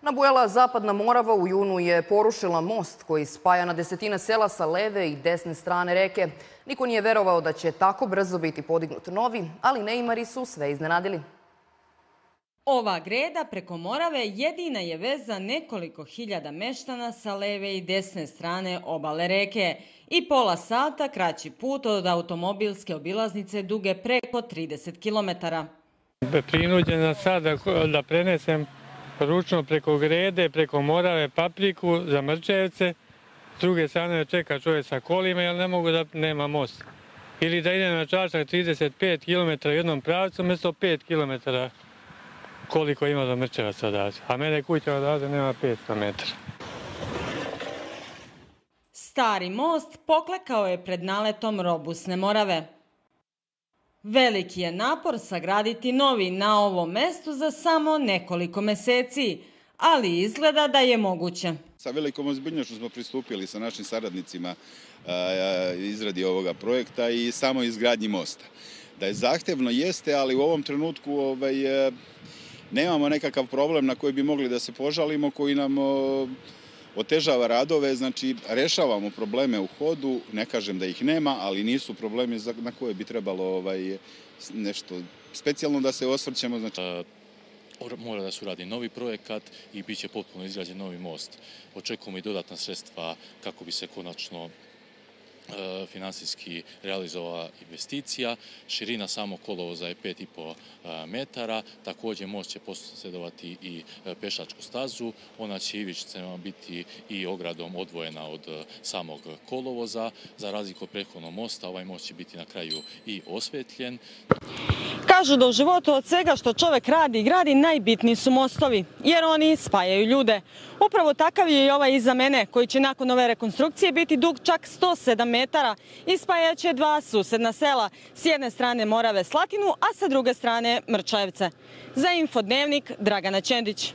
Nabujala Zapadna Morava u junu je porušila most koji spaja na desetine sela sa leve i desne strane reke. Niko nije verovao da će tako brzo biti podignut novi, ali neimari su sve iznenadili. Ova greda preko Morave jedina je veza nekoliko hiljada meštana sa leve i desne strane obale reke i pola sata kraći put od automobilske obilaznice duge preko 30 km. Prinuđena sad da prenesem ručno preko grede, preko Morave, Papriku za Mrčevce. S druge strane čeka čovjek sa kolima, jer ne mogu da nema most. Ili da ide na Čačak 35 km u jednom pravcu, umjesto 5 km koliko ima do Mrčevaca odavde. A mene kuća odavde nema 500 metara. Stari most poklekao je pred naletom robusne Morave. Veliki je napor sagraditi novi na ovom mestu za samo nekoliko meseci, ali izgleda da je moguće. Sa velikom ozbiljnošću smo pristupili sa našim saradnicima izradi ovoga projekta i samo izgradnji mosta. Da je zahtevno jeste, ali u ovom trenutku nemamo nekakav problem na koji bi mogli da se požalimo, koji nam otežava radove, znači rešavamo probleme u hodu, ne kažem da ih nema, ali nisu problemi na koje bi trebalo nešto specijalno da se osvrćemo. Mora da se uradi novi projekat i bit će potpuno izgrađen novi most. Očekujemo i dodatna sredstva kako bi se konačno finansijski realizovala investicija. Širina samog kolovoza je 5,5 metara. Također most će posjedovati i pešačku stazu. Ona će ivičicama biti i ogradom odvojena od samog kolovoza. Za razliku od prethodnog mosta, ovaj most će biti na kraju i osvetljen. Kažu da u životu od svega što čovek radi i gradi najbitniji su mostovi, jer oni spajaju ljude. Upravo takav je i ovaj iza mene, koji će nakon ove rekonstrukcije biti dug čak 107 metara i spajaće dva susedna sela, s jedne strane Morave Slatinu, a sa druge strane Mrčajevce. Za Infodnevnik, Dragana Ćendić.